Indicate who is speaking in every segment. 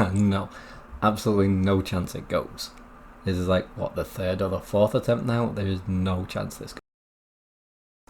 Speaker 1: No, absolutely no chance it goes. This is like, what, the third or the fourth attempt now? There is no chance this goes.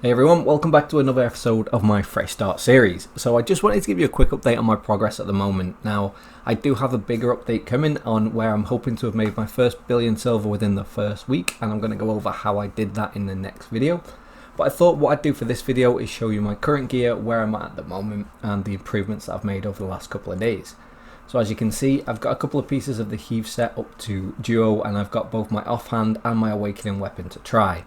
Speaker 1: Hey everyone, welcome back to another episode of my Fresh Start series. So I just wanted to give you a quick update on my progress at the moment. Now, I do have a bigger update coming on where I'm hoping to have made my first billion silver within the first week, and I'm going to go over how I did that in the next video. But I thought what I'd do for this video is show you my current gear, where I'm at the moment, and the improvements that I've made over the last couple of days. So as you can see, I've got a couple of pieces of the heave set up to duo, and I've got both my offhand and my awakening weapon to try.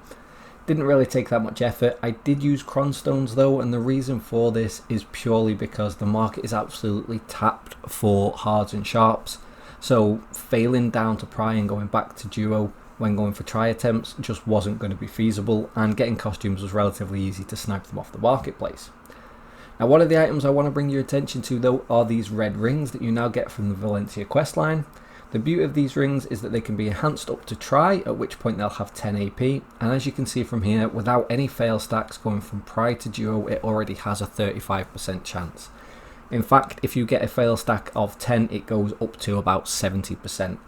Speaker 1: Didn't really take that much effort. I did use cronstones though, and the reason for this is purely because the market is absolutely tapped for hards and sharps. So failing down to pry and going back to duo when going for try attempts just wasn't going to be feasible, and getting costumes was relatively easy to snipe them off the marketplace. Now, one of the items I want to bring your attention to though are these red rings that you now get from the Valencia questline. The beauty of these rings is that they can be enhanced up to try, at which point they'll have 10 AP, and as you can see from here, without any fail stacks going from pry to duo, it already has a 35% chance. In fact, if you get a fail stack of 10, it goes up to about 70%.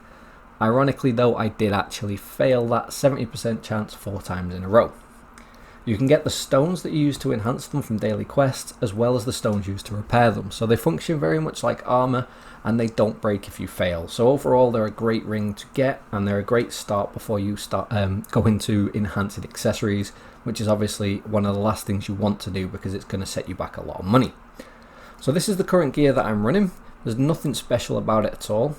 Speaker 1: Ironically though, I did actually fail that 70% chance 4 times in a row. You can get the stones that you use to enhance them from daily quests, as well as the stones used to repair them. So they function very much like armor, and they don't break if you fail. So overall, they're a great ring to get, and they're a great start before you start go into enhancing accessories, which is obviously one of the last things you want to do because it's going to set you back a lot of money. So this is the current gear that I'm running. There's nothing special about it at all.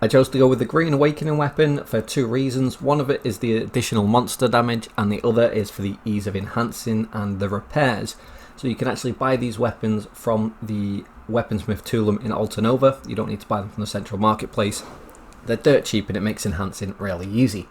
Speaker 1: I chose to go with the green awakening weapon for 2 reasons. One of it is the additional monster damage, and the other is for the ease of enhancing and the repairs. So you can actually buy these weapons from the weaponsmith Tulum in Altanova. You don't need to buy them from the central marketplace. They're dirt cheap and it makes enhancing really easy.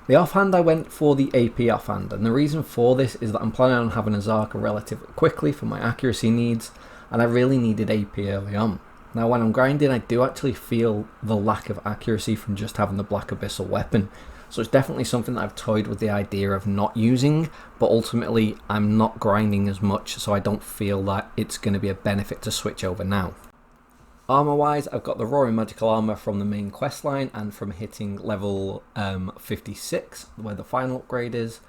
Speaker 1: The offhand, I went for the AP offhand, and the reason for this is that I'm planning on having a Zarka relatively quickly for my accuracy needs, and I really needed AP early on. Now when I'm grinding, I do actually feel the lack of accuracy from just having the Black Abyssal weapon. So it's definitely something that I've toyed with the idea of not using, but ultimately I'm not grinding as much, so I don't feel that it's going to be a benefit to switch over now. Armor wise, I've got the Roaring Magical Armor from the main questline and from hitting level 56, where the final upgrade is.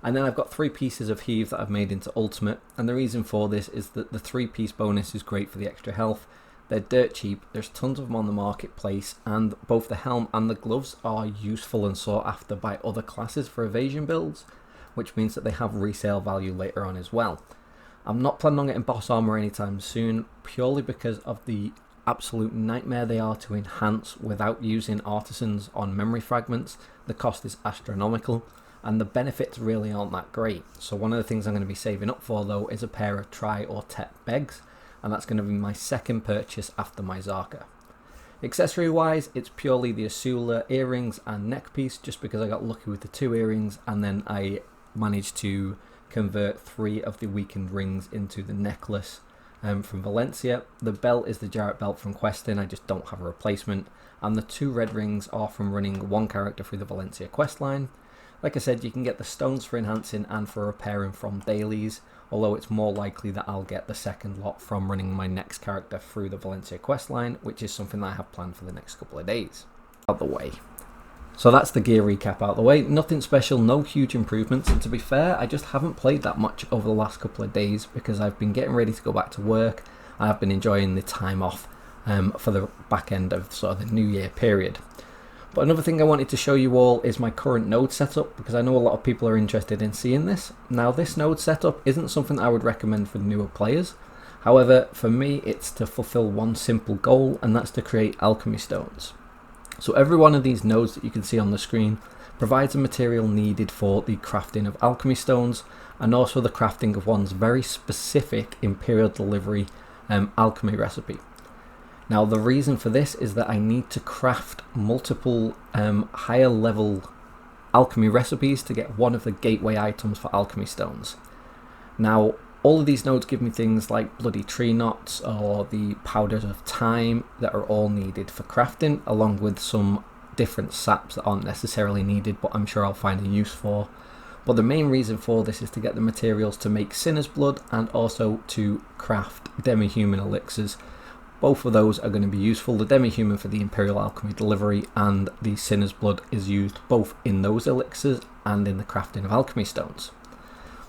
Speaker 1: And then I've got 3 pieces of heave that I've made into ultimate, and the reason for this is that the 3-piece bonus is great for the extra health. They're dirt cheap, there's tons of them on the marketplace, and both the helm and the gloves are useful and sought after by other classes for evasion builds, which means that they have resale value later on as well. I'm not planning on getting boss armor anytime soon, purely because of the absolute nightmare they are to enhance without using artisans on memory fragments. The cost is astronomical, and the benefits really aren't that great. So one of the things I'm going to be saving up for though is a pair of try or tep begs, and that's going to be my second purchase after my Zarka. Accessory wise, it's purely the Asula earrings and neck piece, just because I got lucky with the 2 earrings, and then I managed to convert 3 of the weakened rings into the necklace from Valencia. The belt is the Jarrett belt from questing, I just don't have a replacement, and the 2 red rings are from running 1 character through the Valencia questline. Like I said, you can get the stones for enhancing and for repairing from dailies, although it's more likely that I'll get the second lot from running my next character through the Valencia questline, which is something that I have planned for the next couple of days. Out the way. So that's the gear recap out the way. Nothing special, no huge improvements, and to be fair, I just haven't played that much over the last couple of days because I've been getting ready to go back to work. I've been enjoying the time off for the back end of sort of the New Year period. But another thing I wanted to show you all is my current node setup, because I know a lot of people are interested in seeing this. Now this node setup isn't something I would recommend for newer players. However, for me it's to fulfill one simple goal, and that's to create alchemy stones. So every one of these nodes that you can see on the screen provides a material needed for the crafting of alchemy stones, and also the crafting of one's very specific Imperial Delivery alchemy recipe. Now the reason for this is that I need to craft multiple higher level alchemy recipes to get one of the gateway items for alchemy stones. Now all of these nodes give me things like bloody tree knots or the powders of time that are all needed for crafting, along with some different saps that aren't necessarily needed but I'm sure I'll find a use for. But the main reason for this is to get the materials to make Sinner's Blood and also to craft demi-human elixirs, Both of those are going to be useful. The demi-human for the Imperial Alchemy delivery, and the Sinner's Blood is used both in those elixirs and in the crafting of alchemy stones.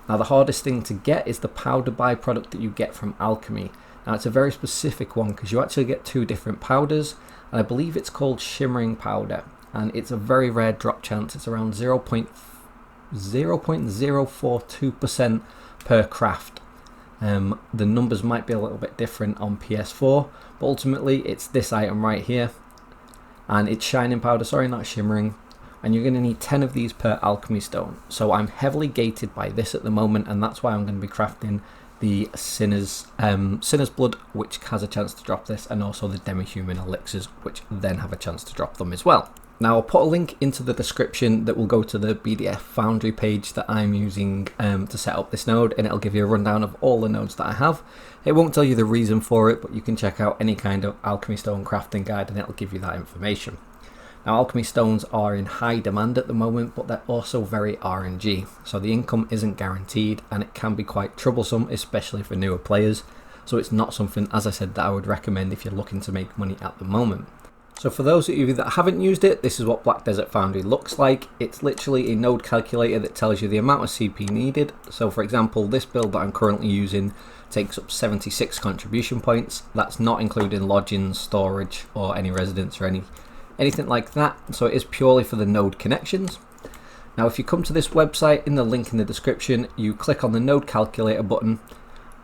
Speaker 1: Now the hardest thing to get is the powder byproduct that you get from alchemy. Now it's a very specific one because you actually get two different powders, and I believe it's called shimmering powder, and it's a very rare drop chance. It's around 0.042% per craft. The numbers might be a little bit different on PS4, but ultimately it's this item right here, and it's shining powder, sorry, not shimmering, and you're going to need 10 of these per alchemy stone. So I'm heavily gated by this at the moment, and that's why I'm going to be crafting the Sinner's Blood, which has a chance to drop this, and also the demi-human elixirs, which then have a chance to drop them as well. Now I'll put a link into the description that will go to the BDF Foundry page that I'm using to set up this node, and it'll give you a rundown of all the nodes that I have. It won't tell you the reason for it, but you can check out any kind of alchemy stone crafting guide and it'll give you that information. Now alchemy stones are in high demand at the moment, but they're also very RNG, so the income isn't guaranteed and it can be quite troublesome, especially for newer players. So it's not something, as I said, that I would recommend if you're looking to make money at the moment. So for those of you that haven't used it, this is what Black Desert Foundry looks like. It's literally a node calculator that tells you the amount of CP needed. So for example, this build that I'm currently using takes up 76 contribution points. That's not including lodgings, storage, or any residence or anything like that. So it is purely for the node connections. Now if you come to this website, in the link in the description, you click on the node calculator button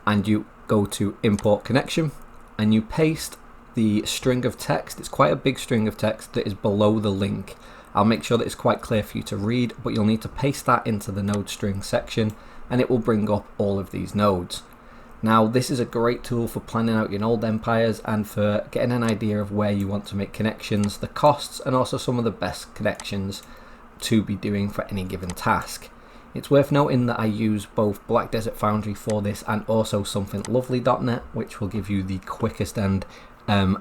Speaker 1: and you go to import connection and you paste the string of text. It's quite a big string of text that is below the link. I'll make sure that it's quite clear for you to read, but you'll need to paste that into the node string section and it will bring up all of these nodes. Now this is a great tool for planning out your node empires and for getting an idea of where you want to make connections, the costs, and also some of the best connections to be doing for any given task. It's worth noting that I use both Black Desert Foundry for this and also somethinglovely.net, which will give you the quickest and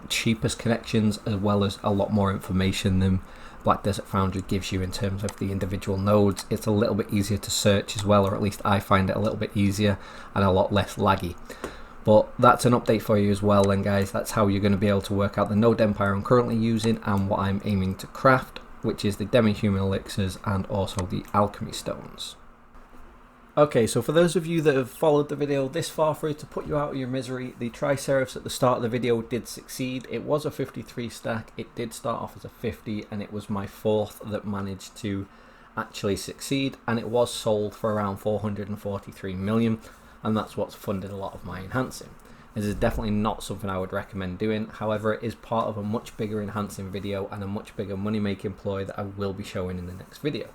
Speaker 1: cheapest connections, as well as a lot more information than Black Desert Foundry gives you in terms of the individual nodes. It's a little bit easier to search as well, or at least I find it a little bit easier and a lot less laggy. But that's an update for you as well then, guys. That's how you're going to be able to work out the node empire I'm currently using and what I'm aiming to craft, which is the demi-human elixirs and also the alchemy stones. Okay, so for those of you that have followed the video this far through, to put you out of your misery, the Triceratops at the start of the video did succeed. It was a 53 stack, it did start off as a 50, and it was my fourth that managed to actually succeed, and it was sold for around 443 million, and that's what's funded a lot of my enhancing. This is definitely not something I would recommend doing. However, it is part of a much bigger enhancing video and a much bigger money making ploy that I will be showing in the next video.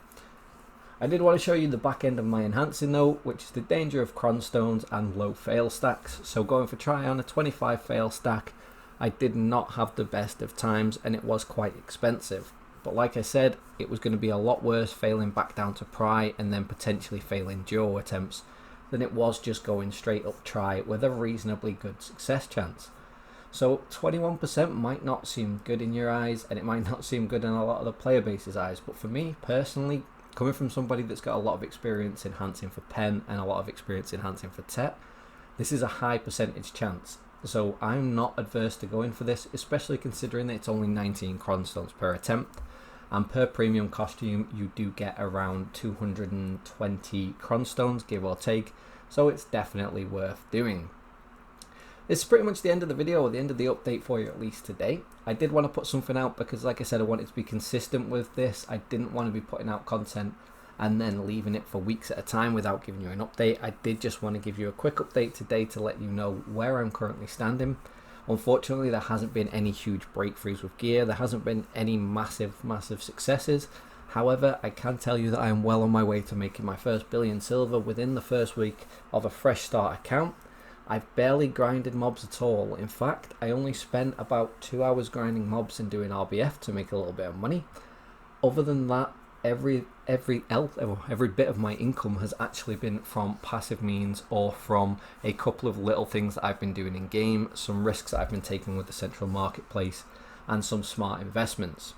Speaker 1: I did want to show you the back end of my enhancing though, which is the danger of cronstones and low fail stacks. So going for try on a 25 fail stack, I did not have the best of times and it was quite expensive. But like I said, it was going to be a lot worse failing back down to pry and then potentially failing duo attempts than it was just going straight up try with a reasonably good success chance. So 21% might not seem good in your eyes, and it might not seem good in a lot of the player base's eyes, but for me personally, coming from somebody that's got a lot of experience enhancing for pen and a lot of experience enhancing for TET, this is a high percentage chance. So I'm not adverse to going for this, especially considering that it's only 19 cronstones per attempt. And per premium costume, you do get around 220 cronstones, give or take. So it's definitely worth doing. This is pretty much the end of the video, or the end of the update for you, at least today. I did want to put something out because, like I said, I wanted to be consistent with this. I didn't want to be putting out content and then leaving it for weeks at a time without giving you an update. I did just want to give you a quick update today to let you know where I'm currently standing. Unfortunately, there hasn't been any huge breakthroughs with gear. There hasn't been any massive successes. However, I can tell you that I am well on my way to making my first billion silver within the first week of a fresh start account. I've barely grinded mobs at all. In fact, I only spent about 2 hours grinding mobs and doing RBF to make a little bit of money. Other than that, every bit of my income has actually been from passive means or from a couple of little things that I've been doing in game, some risks that I've been taking with the central marketplace, and some smart investments.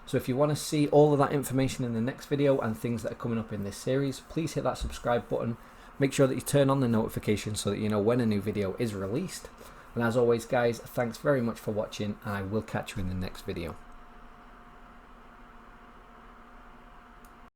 Speaker 1: So if you want to see all of that information in the next video and things that are coming up in this series, please hit that subscribe button. Make sure that you turn on the notifications so that you know when a new video is released. And as always guys, thanks very much for watching, and I will catch you in the next video.